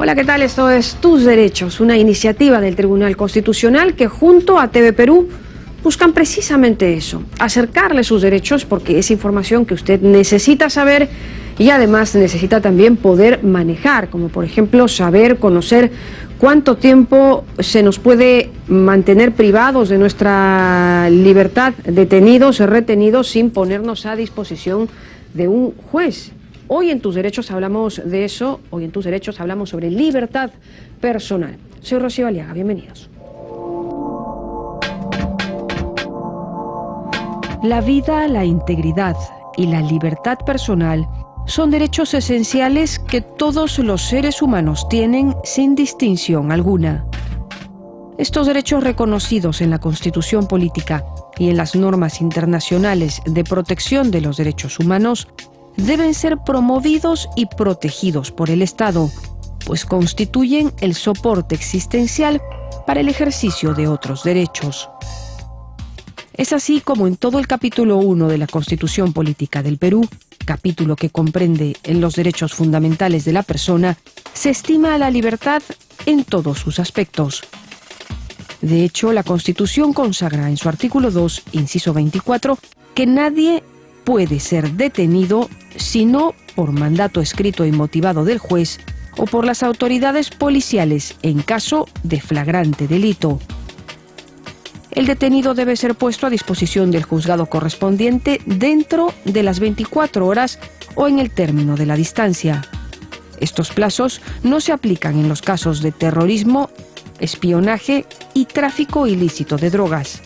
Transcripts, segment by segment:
Hola, ¿qué tal? Esto es Tus Derechos, una iniciativa del Tribunal Constitucional que junto a TV Perú buscan precisamente eso, acercarle sus derechos porque es información que usted necesita saber y además necesita también poder manejar, como por ejemplo saber, conocer cuánto tiempo se nos puede mantener privados de nuestra libertad, detenidos, retenidos, sin ponernos a disposición de un juez. Hoy en Tus Derechos hablamos de eso, hoy en Tus Derechos hablamos sobre libertad personal. Soy Rocío Aliaga, bienvenidos. La vida, la integridad y la libertad personal son derechos esenciales que todos los seres humanos tienen sin distinción alguna. Estos derechos reconocidos en la Constitución Política y en las normas internacionales de protección de los derechos humanos deben ser promovidos y protegidos por el Estado, pues constituyen el soporte existencial para el ejercicio de otros derechos. Es así como en todo el capítulo 1 de la Constitución Política del Perú, capítulo que comprende en los derechos fundamentales de la persona, se estima la libertad en todos sus aspectos. De hecho, la Constitución consagra en su artículo 2, inciso 24, que nadie puede ser detenido sino por mandato escrito y motivado del juez o por las autoridades policiales en caso de flagrante delito. El detenido debe ser puesto a disposición del juzgado correspondiente dentro de las 24 horas o en el término de la distancia. Estos plazos no se aplican en los casos de terrorismo, espionaje y tráfico ilícito de drogas.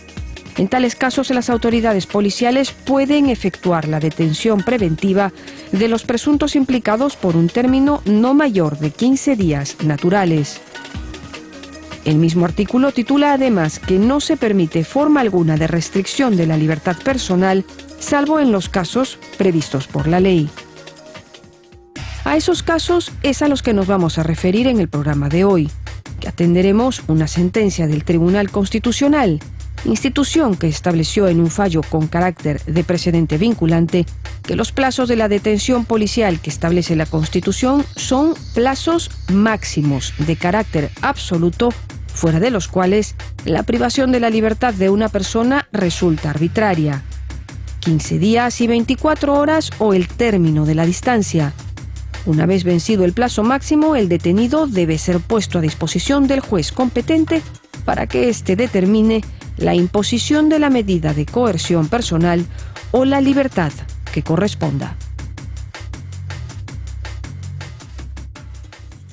En tales casos, las autoridades policiales pueden efectuar la detención preventiva de los presuntos implicados por un término no mayor de 15 días naturales. El mismo artículo titula además que no se permite forma alguna de restricción de la libertad personal, salvo en los casos previstos por la ley. A esos casos es a los que nos vamos a referir en el programa de hoy, que atenderemos una sentencia del Tribunal Constitucional, institución que estableció en un fallo con carácter de precedente vinculante que los plazos de la detención policial que establece la Constitución son plazos máximos de carácter absoluto, fuera de los cuales la privación de la libertad de una persona resulta arbitraria. 15 días y 24 horas o el término de la distancia. Una vez vencido el plazo máximo, el detenido debe ser puesto a disposición del juez competente para que éste determine la imposición de la medida de coerción personal o la libertad que corresponda.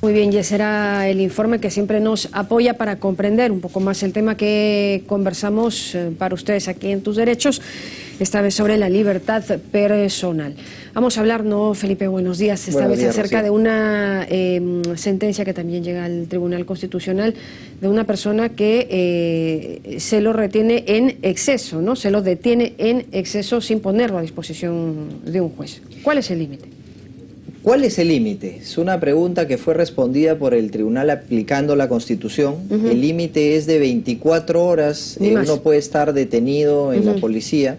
Muy bien, y ese era el informe que siempre nos apoya para comprender un poco más el tema que conversamos para ustedes aquí en Tus Derechos, esta vez sobre la libertad personal. Vamos a hablar, ¿no, Felipe? Buenos días. Esta vez acerca de una sentencia que también llega al Tribunal Constitucional de una persona que se lo retiene en exceso, ¿no? Se lo detiene en exceso sin ponerlo a disposición de un juez. ¿Cuál es el límite? ¿Cuál es el límite? Es una pregunta que fue respondida por el tribunal aplicando la Constitución. El límite es de 24 horas, uno puede estar detenido en la policía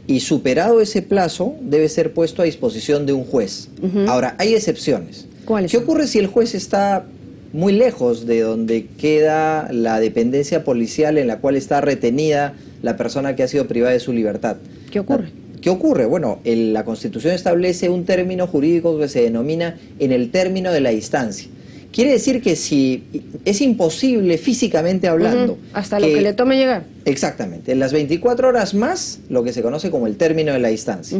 y superado ese plazo debe ser puesto a disposición de un juez. Ahora, hay excepciones. ¿Cuáles? ¿Qué ocurre si el juez está muy lejos de donde queda la dependencia policial en la cual está retenida la persona que ha sido privada de su libertad? ¿Qué ocurre? ¿Qué ocurre? Bueno, la Constitución establece un término jurídico que se denomina en el término de la distancia. Quiere decir que si es imposible físicamente hablando... Hasta lo que le tome llegar. Exactamente. En las 24 horas más, lo que se conoce como el término de la distancia.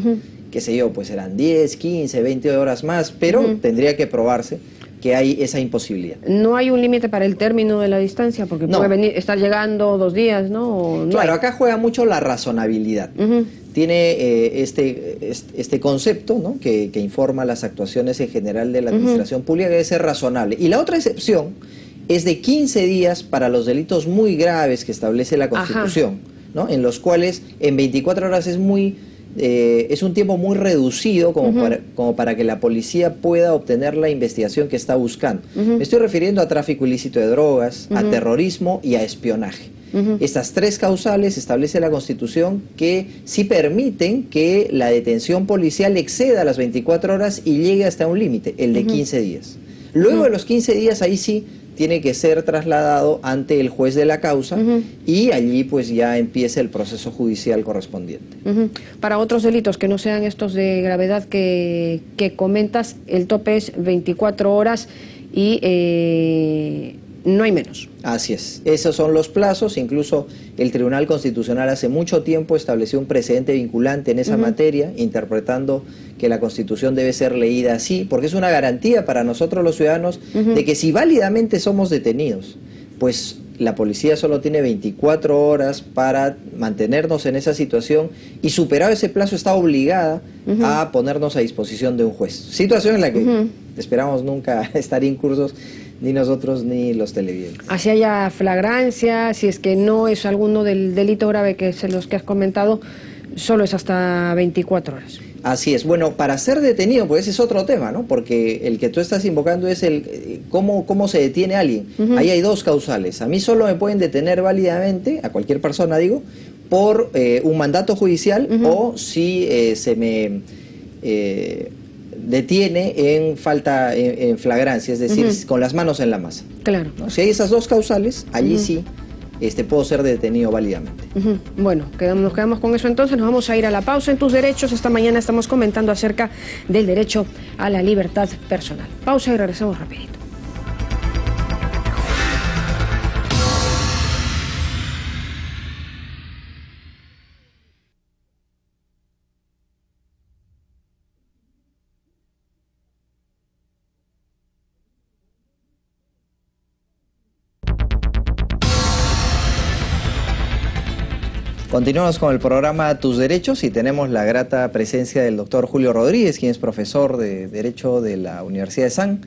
Qué sé yo, pues serán 10, 15, 20 horas más, pero tendría que probarse que hay esa imposibilidad. No hay un límite para el término de la distancia, porque puede estar llegando 2 días, ¿no? Claro, acá juega mucho la razonabilidad. Tiene este concepto, ¿no? que informa las actuaciones en general de la administración pública, que debe ser razonable. Y la otra excepción es de 15 días para los delitos muy graves que establece la Constitución, ¿no? En los cuales en 24 horas es un tiempo muy reducido como para que la policía pueda obtener la investigación que está buscando. Me estoy refiriendo a tráfico ilícito de drogas, a terrorismo y a espionaje. Estas 3 causales establece la Constitución que sí permiten que la detención policial exceda las 24 horas y llegue hasta un límite, el de 15 días. Luego de los 15 días, ahí sí tiene que ser trasladado ante el juez de la causa y allí pues ya empieza el proceso judicial correspondiente. Para otros delitos que no sean estos de gravedad que comentas, el tope es 24 horas y no hay menos. Así es, esos son los plazos. Incluso el Tribunal Constitucional hace mucho tiempo estableció un precedente vinculante en esa materia, interpretando que la Constitución debe ser leída así, porque es una garantía para nosotros los ciudadanos de que si válidamente somos detenidos, pues la policía solo tiene 24 horas para mantenernos en esa situación y superado ese plazo está obligada a ponernos a disposición de un juez. Situación en la que esperamos nunca estar incursos ni nosotros ni los televidentes. Así haya flagrancia, si es que no es alguno del delito grave que es los que has comentado, solo es hasta 24 horas. Así es. Bueno, para ser detenido, pues ese es otro tema, ¿no? Porque el que tú estás invocando es el cómo se detiene a alguien. Ahí hay dos causales. A mí solo me pueden detener válidamente, a cualquier persona digo, por un mandato judicial o si se me detiene en flagrancia, es decir, con las manos en la masa. Claro. ¿No? Si hay esas dos causales, allí sí puedo ser detenido válidamente. Bueno, nos quedamos con eso entonces, nos vamos a ir a la pausa en Tus Derechos. Esta mañana estamos comentando acerca del derecho a la libertad personal. Pausa y regresamos rapidito. Continuamos con el programa Tus Derechos y tenemos la grata presencia del doctor Julio Rodríguez, quien es profesor de Derecho de la Universidad de San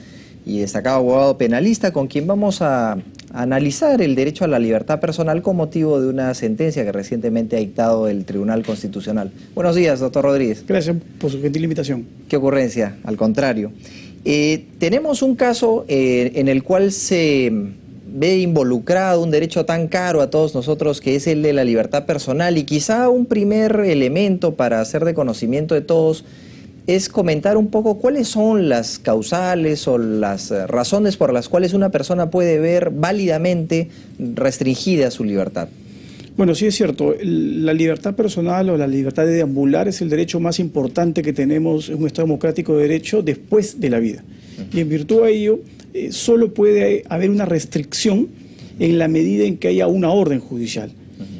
y destacado abogado penalista, con quien vamos a analizar el derecho a la libertad personal con motivo de una sentencia que recientemente ha dictado el Tribunal Constitucional. Buenos días, doctor Rodríguez. Gracias por su gentil invitación. Qué ocurrencia, al contrario. Tenemos un caso en el cual se ve involucrado un derecho tan caro a todos nosotros, que es el de la libertad personal, y quizá un primer elemento para hacer de conocimiento de todos es comentar un poco cuáles son las causales o las razones por las cuales una persona puede ver válidamente restringida su libertad. Bueno, sí es cierto, la libertad personal o la libertad de deambular es el derecho más importante que tenemos en un Estado democrático de derecho después de la vida. Y en virtud de ello, solo puede haber una restricción en la medida en que haya una orden judicial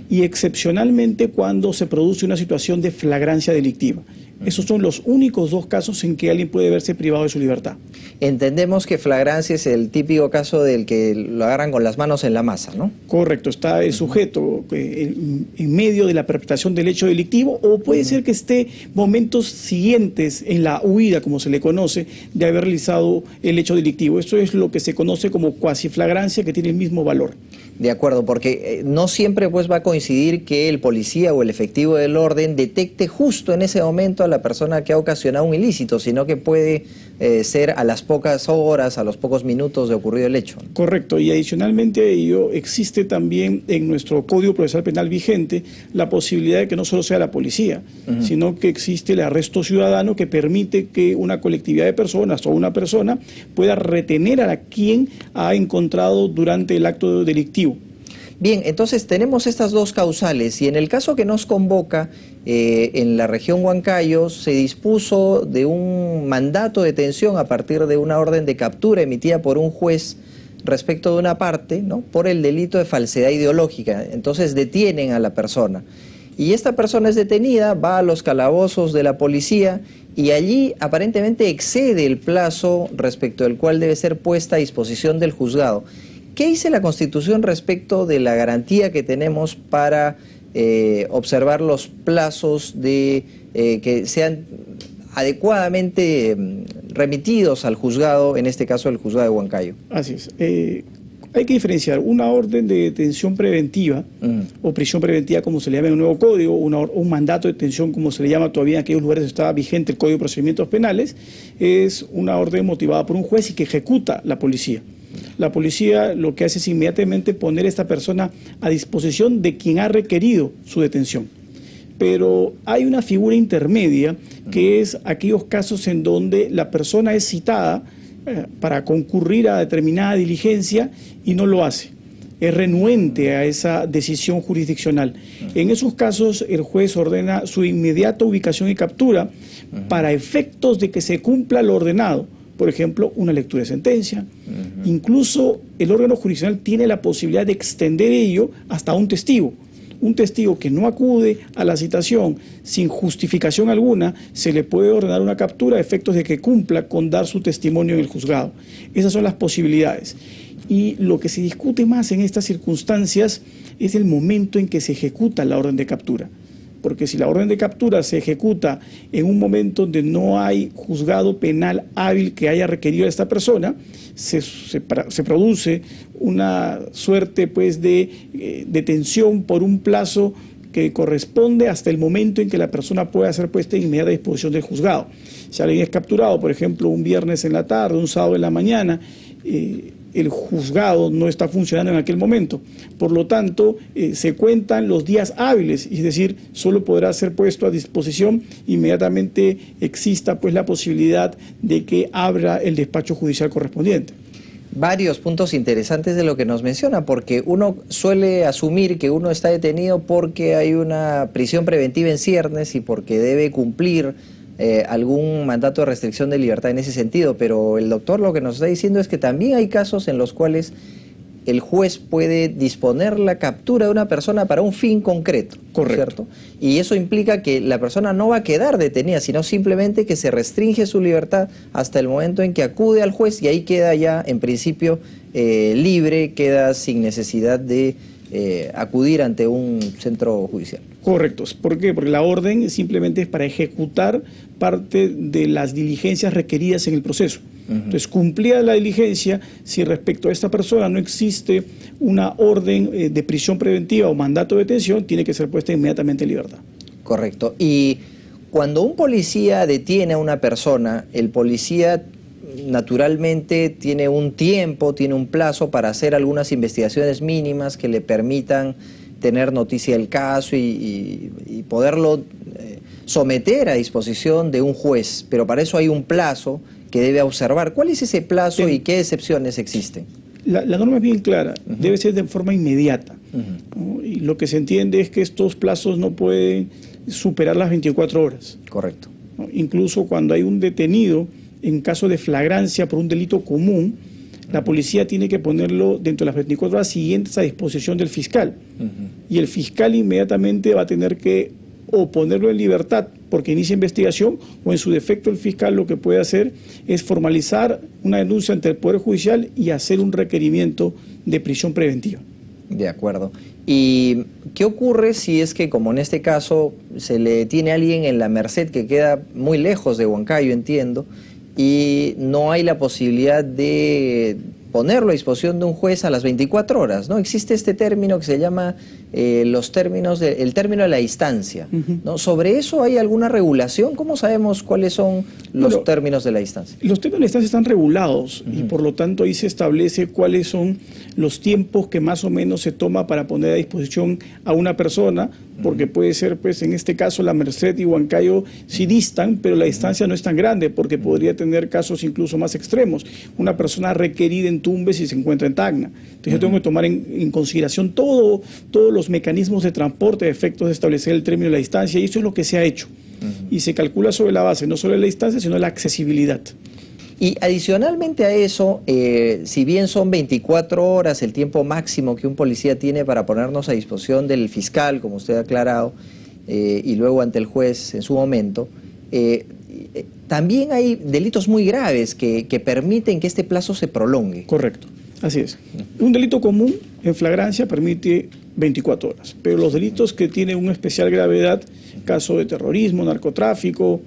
y excepcionalmente cuando se produce una situación de flagrancia delictiva. Esos son los únicos dos casos en que alguien puede verse privado de su libertad. Entendemos que flagrancia es el típico caso del que lo agarran con las manos en la masa, ¿no? Correcto, está el sujeto en medio de la perpetración del hecho delictivo, o puede ser que esté momentos siguientes en la huida, como se le conoce, de haber realizado el hecho delictivo. Esto es lo que se conoce como cuasiflagrancia, que tiene el mismo valor. De acuerdo, porque no siempre pues va a coincidir que el policía o el efectivo del orden detecte justo en ese momento a la persona que ha ocasionado un ilícito, sino que puede ser a las pocas horas, a los pocos minutos de ocurrido el hecho. Correcto, y adicionalmente a ello existe también en nuestro Código Procesal Penal vigente la posibilidad de que no solo sea la policía, sino que existe el arresto ciudadano, que permite que una colectividad de personas o una persona pueda retener a quien ha encontrado durante el acto delictivo. Bien, entonces tenemos estas dos causales y en el caso que nos convoca, en la región Huancayo se dispuso de un mandato de detención a partir de una orden de captura emitida por un juez respecto de una parte, ¿no?, por el delito de falsedad ideológica. Entonces detienen a la persona y esta persona es detenida, va a los calabozos de la policía y allí aparentemente excede el plazo respecto del cual debe ser puesta a disposición del juzgado. ¿Qué dice la Constitución respecto de la garantía que tenemos para observar los plazos que sean adecuadamente remitidos al juzgado, en este caso el juzgado de Huancayo? Así es. Hay que diferenciar una orden de detención preventiva o prisión preventiva, como se le llama en el nuevo código, un mandato de detención, como se le llama todavía en aquellos lugares donde estaba vigente el Código de Procedimientos Penales, es una orden motivada por un juez y que ejecuta la policía. La policía lo que hace es inmediatamente poner a esta persona a disposición de quien ha requerido su detención. Pero hay una figura intermedia que es aquellos casos en donde la persona es citada para concurrir a determinada diligencia y no lo hace. Es renuente a esa decisión jurisdiccional. En esos casos, el juez ordena su inmediata ubicación y captura para efectos de que se cumpla lo ordenado. Por ejemplo, una lectura de sentencia. Incluso el órgano jurisdiccional tiene la posibilidad de extender ello hasta un testigo. Un testigo que no acude a la citación sin justificación alguna, se le puede ordenar una captura a efectos de que cumpla con dar su testimonio en el juzgado. Esas son las posibilidades. Y lo que se discute más en estas circunstancias es el momento en que se ejecuta la orden de captura. Porque si la orden de captura se ejecuta en un momento donde no hay juzgado penal hábil que haya requerido a esta persona, se produce una suerte pues de detención por un plazo que corresponde hasta el momento en que la persona pueda ser puesta en inmediata disposición del juzgado. Si alguien es capturado, por ejemplo, un viernes en la tarde, un sábado en la mañana, el juzgado no está funcionando en aquel momento. Por lo tanto, se cuentan los días hábiles, es decir, solo podrá ser puesto a disposición inmediatamente exista pues la posibilidad de que abra el despacho judicial correspondiente. Varios puntos interesantes de lo que nos menciona, porque uno suele asumir que uno está detenido porque hay una prisión preventiva en ciernes y porque debe cumplir algún mandato de restricción de libertad en ese sentido, pero el doctor lo que nos está diciendo es que también hay casos en los cuales el juez puede disponer la captura de una persona para un fin concreto. Correcto. ¿Cierto? Y eso implica que la persona no va a quedar detenida, sino simplemente que se restringe su libertad hasta el momento en que acude al juez y ahí queda ya en principio libre, queda sin necesidad de acudir ante un centro judicial. Correcto. ¿Por qué? Porque la orden simplemente es para ejecutar parte de las diligencias requeridas en el proceso. Entonces, cumplida la diligencia, si respecto a esta persona no existe una orden de prisión preventiva o mandato de detención, tiene que ser puesta inmediatamente en libertad. Correcto. Y cuando un policía detiene a una persona, el policía naturalmente tiene un tiempo, tiene un plazo para hacer algunas investigaciones mínimas que le permitan tener noticia del caso y poderlo someter a disposición de un juez, pero para eso hay un plazo que debe observar. ¿Cuál es ese plazo y qué excepciones existen? La norma es bien clara, debe ser de forma inmediata, ¿no? Y lo que se entiende es que estos plazos no pueden superar las 24 horas. Correcto. ¿No? Incluso cuando hay un detenido en caso de flagrancia por un delito común, la policía tiene que ponerlo dentro de las 24 horas siguientes a disposición del fiscal. Y el fiscal inmediatamente va a tener que o ponerlo en libertad porque inicia investigación, o en su defecto el fiscal lo que puede hacer es formalizar una denuncia ante el Poder Judicial y hacer un requerimiento de prisión preventiva. De acuerdo. ¿Y qué ocurre si es que, como en este caso, se le detiene a alguien en La Merced que queda muy lejos de Huancayo, entiendo, y no hay la posibilidad de ponerlo a disposición de un juez a las 24 horas, ¿no? Existe este término que se llama el término de la instancia, ¿no? ¿Sobre eso hay alguna regulación? ¿Cómo sabemos cuáles son los términos de la instancia? Los términos de la instancia están regulados y por lo tanto ahí se establece cuáles son los tiempos que más o menos se toma para poner a disposición a una persona, porque puede ser, pues en este caso, La Merced y Huancayo sí distan, pero la distancia no es tan grande, porque podría tener casos incluso más extremos. Una persona requerida en Tumbes y se encuentra en Tacna. Entonces yo tengo que tomar en consideración todos los mecanismos de transporte a efectos de establecer el término de la distancia, y eso es lo que se ha hecho. Y se calcula sobre la base no solo de la distancia, sino de la accesibilidad. Y adicionalmente a eso, si bien son 24 horas el tiempo máximo que un policía tiene para ponernos a disposición del fiscal, como usted ha aclarado, y luego ante el juez en su momento, también hay delitos muy graves que permiten que este plazo se prolongue. Correcto, así es. Un delito común en flagrancia permite 24 horas, pero los delitos que tienen una especial gravedad, caso de terrorismo, narcotráfico,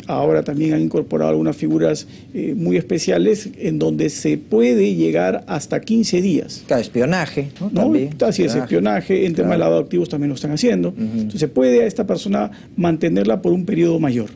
ahora también han incorporado algunas figuras muy especiales en donde se puede llegar hasta 15 días. Claro, espionaje, ¿no? ¿No? También, así es, espionaje, en tema de lavado de activos también lo están haciendo. Entonces se puede a esta persona mantenerla por un periodo mayor.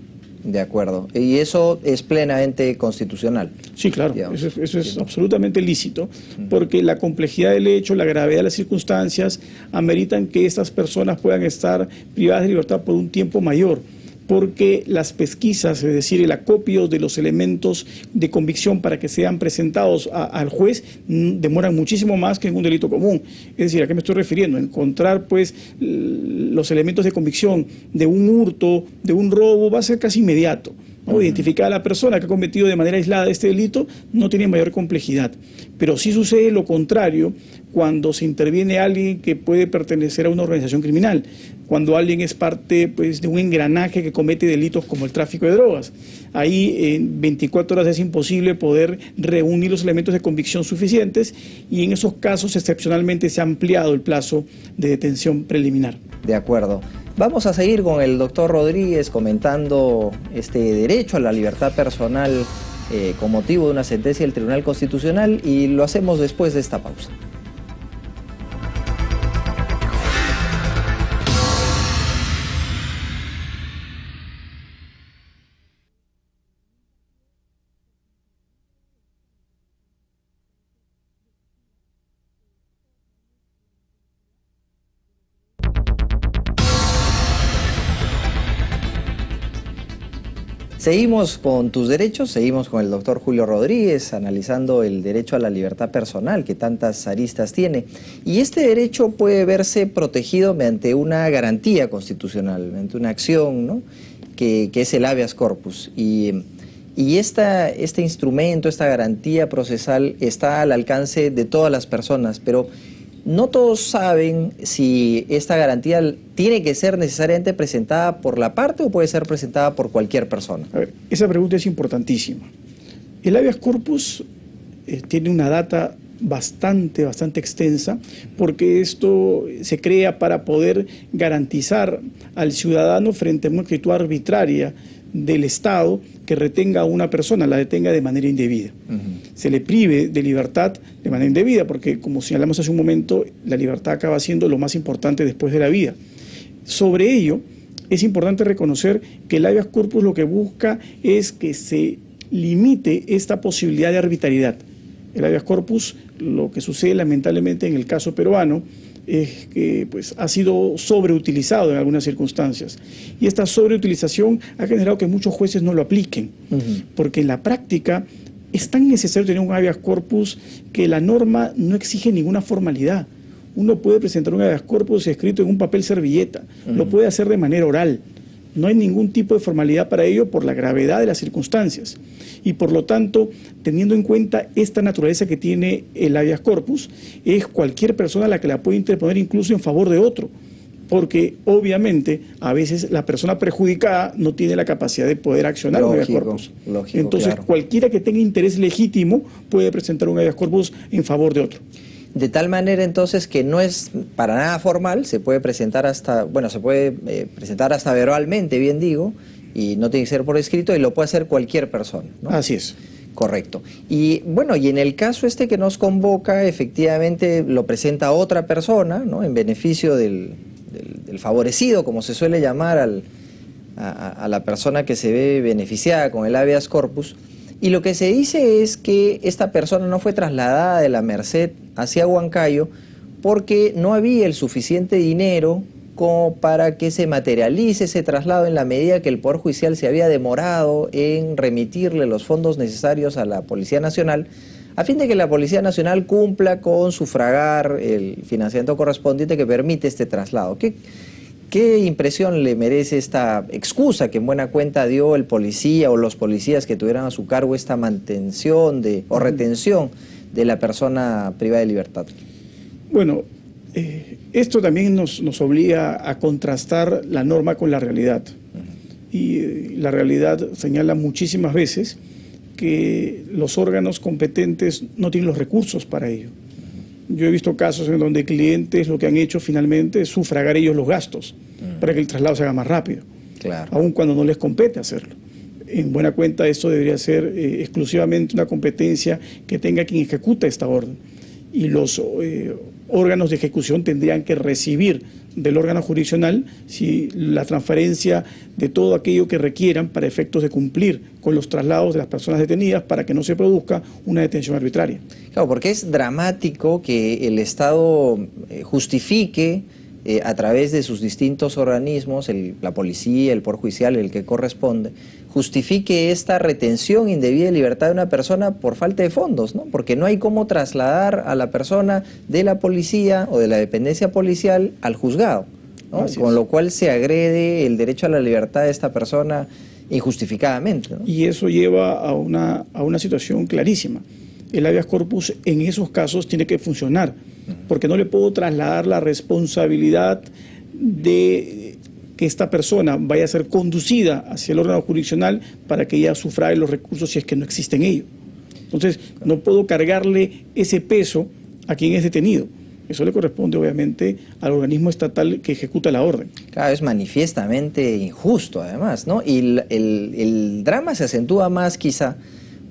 De acuerdo. Y eso es plenamente constitucional. Sí, claro, eso es absolutamente lícito, porque la complejidad del hecho, la gravedad de las circunstancias ameritan que estas personas puedan estar privadas de libertad por un tiempo mayor. porque las pesquisas, es decir, el acopio de los elementos de convicción para que sean presentados al juez demoran muchísimo más que en un delito común. Es decir, ¿a qué me estoy refiriendo? Encontrar pues los elementos de convicción de un hurto, de un robo, va a ser casi inmediato, ¿no? Identificar a la persona que ha cometido de manera aislada este delito no tiene mayor complejidad. Pero sí sucede lo contrario cuando se interviene alguien que puede pertenecer a una organización criminal, cuando alguien es parte pues, de un engranaje que comete delitos como el tráfico de drogas. Ahí en 24 horas es imposible poder reunir los elementos de convicción suficientes y en esos casos excepcionalmente se ha ampliado el plazo de detención preliminar. De acuerdo. Vamos a seguir con el doctor Rodríguez comentando este derecho a la libertad personal con motivo de una sentencia del Tribunal Constitucional, y lo hacemos después de esta pausa. Seguimos con tus derechos, seguimos con el doctor Julio Rodríguez analizando el derecho a la libertad personal, que tantas aristas tiene. Y este derecho puede verse protegido mediante una garantía constitucional, mediante una acción, ¿no? que es el habeas corpus. Y este instrumento, esta garantía procesal está al alcance de todas las personas, pero no todos saben si esta garantía tiene que ser necesariamente presentada por la parte o puede ser presentada por cualquier persona. A ver, esa pregunta es importantísima. El habeas corpus tiene una data bastante extensa, porque esto se crea para poder garantizar al ciudadano frente a una actitud arbitraria del Estado que retenga a una persona, la detenga de manera indebida. Se le prive de libertad de manera indebida, porque como señalamos hace un momento, la libertad acaba siendo lo más importante después de la vida. Sobre ello, es importante reconocer que el habeas corpus lo que busca es que se limite esta posibilidad de arbitrariedad. El habeas corpus, lo que sucede lamentablemente en el caso peruano, es que pues, ha sido sobreutilizado en algunas circunstancias. Y esta sobreutilización ha generado que muchos jueces no lo apliquen, porque en la práctica es tan necesario tener un habeas corpus que la norma no exige ninguna formalidad. Uno puede presentar un habeas corpus escrito en un papel servilleta, lo puede hacer de manera oral. No hay ningún tipo de formalidad para ello por la gravedad de las circunstancias. Y por lo tanto, teniendo en cuenta esta naturaleza que tiene el habeas corpus, es cualquier persona la que la puede interponer incluso en favor de otro. Porque obviamente a veces la persona perjudicada no tiene la capacidad de poder accionar un habeas corpus. Entonces claro. Cualquiera que tenga interés legítimo puede presentar un habeas corpus en favor de otro. De tal manera entonces que no es para nada formal, se puede presentar hasta, bueno, se puede presentar hasta verbalmente, bien digo, y no tiene que ser por escrito, y lo puede hacer cualquier persona, ¿no? Así es. Correcto. Y bueno, y en el caso este que nos convoca, efectivamente lo presenta otra persona, ¿no? En beneficio del favorecido, como se suele llamar a la persona que se ve beneficiada con el habeas corpus. Y lo que se dice es que esta persona no fue trasladada de la Merced hacia Huancayo porque no había el suficiente dinero como para que se materialice ese traslado, en la medida que el Poder Judicial se había demorado en remitirle los fondos necesarios a la Policía Nacional, a fin de que la Policía Nacional cumpla con sufragar el financiamiento correspondiente que permite este traslado. ¿Qué impresión le merece esta excusa que en buena cuenta dio el policía o los policías que tuvieran a su cargo esta mantención o retención de la persona privada de libertad? Bueno, esto también nos obliga a contrastar la norma con la realidad. Y la realidad señala muchísimas veces que los órganos competentes no tienen los recursos para ello. Yo he visto casos en donde clientes lo que han hecho finalmente es sufragar ellos los gastos para que el traslado se haga más rápido, claro, aun cuando no les compete hacerlo. En buena cuenta esto debería ser exclusivamente una competencia que tenga quien ejecuta esta orden. Y los órganos de ejecución tendrían que recibir del órgano jurisdiccional la transferencia de todo aquello que requieran para efectos de cumplir con los traslados de las personas detenidas para que no se produzca una detención arbitraria. Claro, porque es dramático que el Estado justifique a través de sus distintos organismos, la policía, el poder judicial, el que corresponde, justifique esta retención indebida de libertad de una persona por falta de fondos, ¿no? Porque no hay cómo trasladar a la persona de la policía o de la dependencia policial al juzgado, ¿no? Con lo cual se agrede el derecho a la libertad de esta persona injustificadamente, ¿no? Y eso lleva a una situación clarísima. El habeas corpus en esos casos tiene que funcionar, porque no le puedo trasladar la responsabilidad de que esta persona vaya a ser conducida hacia el órgano jurisdiccional para que ella sufrague los recursos si es que no existen ellos. Entonces, no puedo cargarle ese peso a quien es detenido. Eso le corresponde, obviamente, al organismo estatal que ejecuta la orden. Claro, es manifiestamente injusto, además, ¿no? Y el drama se acentúa más, quizá,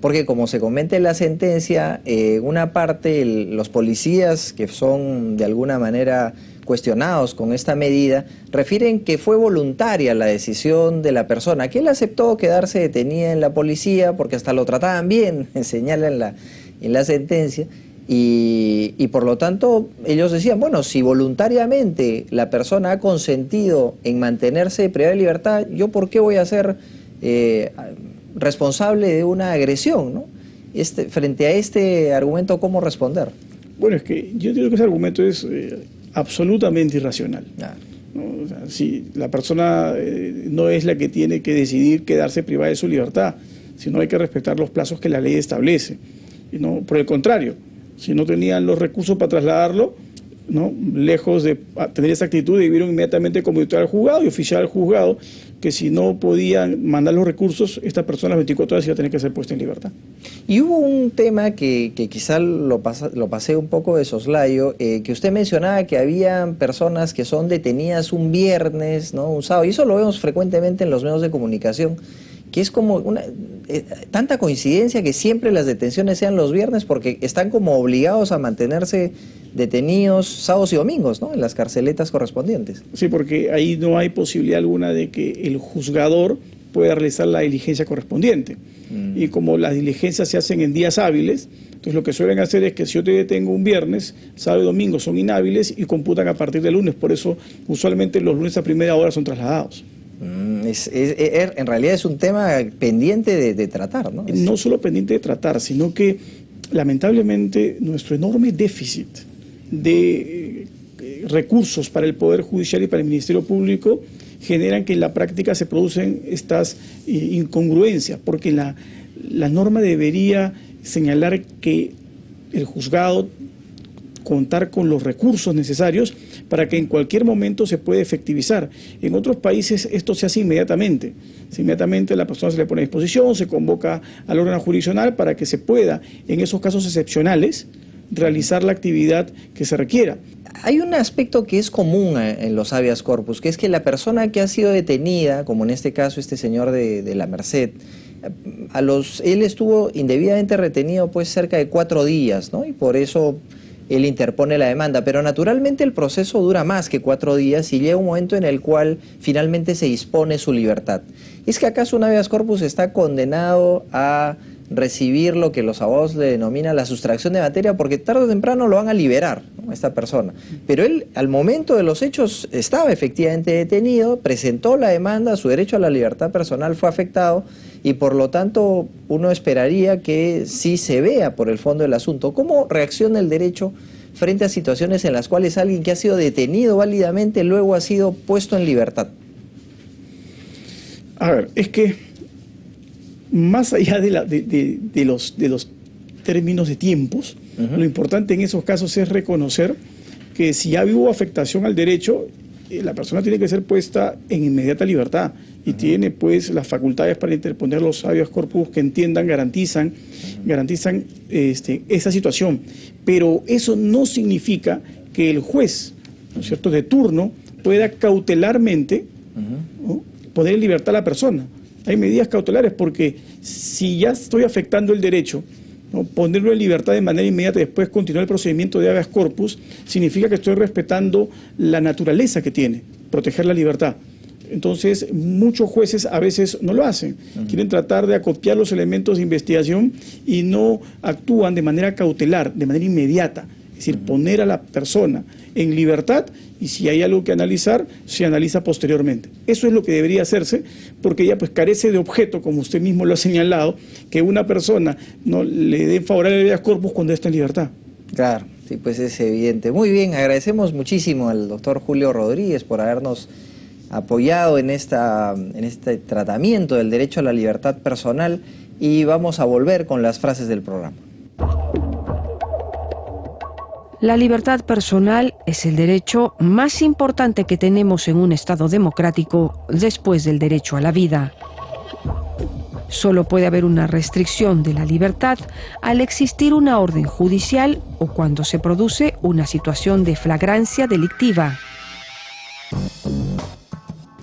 porque como se comenta en la sentencia, una parte, los policías que son de alguna manera cuestionados con esta medida, refieren que fue voluntaria la decisión de la persona, que él aceptó quedarse detenida en la policía porque hasta lo trataban bien, señala en la sentencia, y por lo tanto ellos decían, bueno, si voluntariamente la persona ha consentido en mantenerse privada de libertad, ¿yo por qué voy a ser responsable de una agresión, ¿no? Frente a este argumento, ¿cómo responder? Bueno, es que yo digo que ese argumento es absolutamente irracional. ¿No? O sea, si la persona no es la que tiene que decidir quedarse privada de su libertad, sino hay que respetar los plazos que la ley establece. Y no, por el contrario, si no tenían los recursos para trasladarlo, ¿no? Lejos de tener esa actitud, debieron inmediatamente comunicar al juzgado y oficiar al juzgado que si no podían mandar los recursos, esta persona a las 24 horas iba a tener que ser puesta en libertad. Y hubo un tema que quizá lo pasé un poco de soslayo, que usted mencionaba que había personas que son detenidas un viernes, ¿no? Un sábado, y eso lo vemos frecuentemente en los medios de comunicación, que es como tanta coincidencia que siempre las detenciones sean los viernes porque están como obligados a mantenerse detenidos sábados y domingos, ¿no? En las carceletas correspondientes. Sí, porque ahí no hay posibilidad alguna de que el juzgador pueda realizar la diligencia correspondiente. Y como las diligencias se hacen en días hábiles, entonces lo que suelen hacer es que si yo te detengo un viernes, sábado y domingo son inhábiles y computan a partir del lunes. Por eso usualmente los lunes a primera hora son trasladados. En realidad es un tema pendiente de tratar, ¿no? No solo pendiente de tratar, sino que lamentablemente nuestro enorme déficit de recursos para el Poder Judicial y para el Ministerio Público generan que en la práctica se producen estas incongruencias, porque la norma debería señalar que el juzgado contar con los recursos necesarios para que en cualquier momento se pueda efectivizar. En otros países esto se hace inmediatamente. Inmediatamente la persona se le pone a disposición, se convoca al órgano jurisdiccional para que se pueda, en esos casos excepcionales, realizar la actividad que se requiera. Hay un aspecto que es común en los habeas corpus, que es que la persona que ha sido detenida, como en este caso este señor de La Merced, él estuvo indebidamente retenido pues cerca de 4 días, ¿no? Y por eso él interpone la demanda, pero naturalmente el proceso dura más que 4 días y llega un momento en el cual finalmente se dispone su libertad. ¿Es que acaso un habeas corpus está condenado a recibir lo que los abogados le denominan la sustracción de materia? Porque tarde o temprano lo van a liberar, ¿no?, a esta persona. Pero él, al momento de los hechos, estaba efectivamente detenido, presentó la demanda, su derecho a la libertad personal fue afectado y por lo tanto uno esperaría que sí se vea por el fondo del asunto. ¿Cómo reacciona el derecho frente a situaciones en las cuales alguien que ha sido detenido válidamente luego ha sido puesto en libertad? A ver, es que más allá de los términos de tiempos, lo importante en esos casos es reconocer que si ya hubo afectación al derecho, la persona tiene que ser puesta en inmediata libertad y tiene pues las facultades para interponer los habeas corpus que entiendan, garantizan esa situación. Pero eso no significa que el juez, ¿no es cierto?, de turno pueda cautelarmente, ¿no?, poner en libertad a la persona. Hay medidas cautelares porque si ya estoy afectando el derecho, ¿no?, ponerlo en libertad de manera inmediata y después continuar el procedimiento de habeas corpus, significa que estoy respetando la naturaleza que tiene, proteger la libertad. Entonces, muchos jueces a veces no lo hacen. Quieren tratar de acopiar los elementos de investigación y no actúan de manera cautelar, de manera inmediata. decir, poner a la persona en libertad, y si hay algo que analizar, se analiza posteriormente. Eso es lo que debería hacerse, porque ya pues carece de objeto, como usted mismo lo ha señalado, que una persona no le dé favorable habeas corpus cuando está en libertad. Claro, sí, pues es evidente. Muy bien, agradecemos muchísimo al doctor Julio Rodríguez por habernos apoyado en este tratamiento del derecho a la libertad personal, y vamos a volver con las frases del programa. La libertad personal es el derecho más importante que tenemos en un Estado democrático después del derecho a la vida. Solo puede haber una restricción de la libertad al existir una orden judicial o cuando se produce una situación de flagrancia delictiva.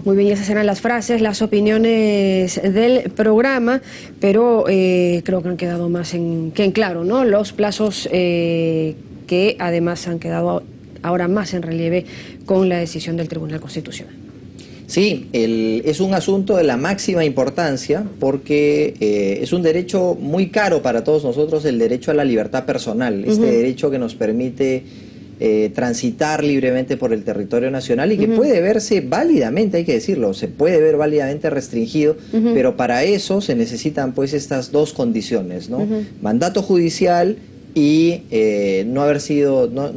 Muy bien, esas eran las frases, las opiniones del programa, pero creo que han quedado más que en claro, ¿no? Los plazos que además han quedado ahora más en relieve con la decisión del Tribunal Constitucional. Sí, es un asunto de la máxima importancia porque es un derecho muy caro para todos nosotros, el derecho a la libertad personal, este derecho que nos permite transitar libremente por el territorio nacional y que puede verse válidamente, hay que decirlo, se puede ver válidamente restringido, pero para eso se necesitan pues estas dos condiciones, ¿no? Mandato judicial y no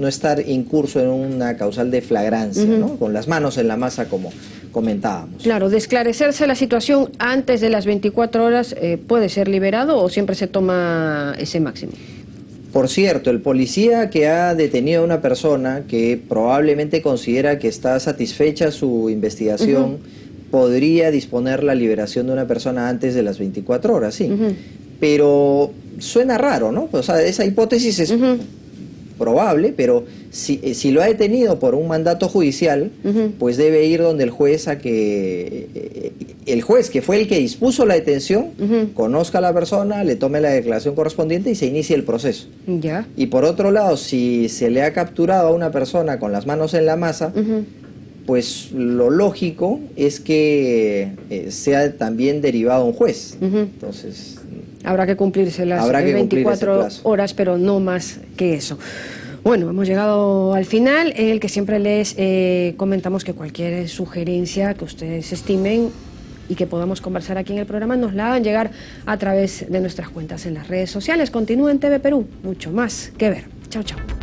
estar incurso en una causal de flagrancia, ¿no? Con las manos en la masa, como comentábamos. Claro, de esclarecerse la situación antes de las 24 horas, ¿puede ser liberado o siempre se toma ese máximo? Por cierto, el policía que ha detenido a una persona que probablemente considera que está satisfecha su investigación, podría disponer la liberación de una persona antes de las 24 horas, sí. Pero suena raro, ¿no? O sea, esa hipótesis es probable, pero si lo ha detenido por un mandato judicial, pues debe ir donde el juez el juez que fue el que dispuso la detención, conozca a la persona, le tome la declaración correspondiente y se inicie el proceso. Ya. Y por otro lado, si se le ha capturado a una persona con las manos en la masa, pues lo lógico es que sea también derivado a un juez. Entonces, habrá que cumplirse las 24 horas, pero no más que eso. Bueno, hemos llegado al final, en el que siempre les comentamos que cualquier sugerencia que ustedes estimen y que podamos conversar aquí en el programa, nos la hagan llegar a través de nuestras cuentas en las redes sociales. Continúen TV Perú, mucho más que ver. Chao, chao.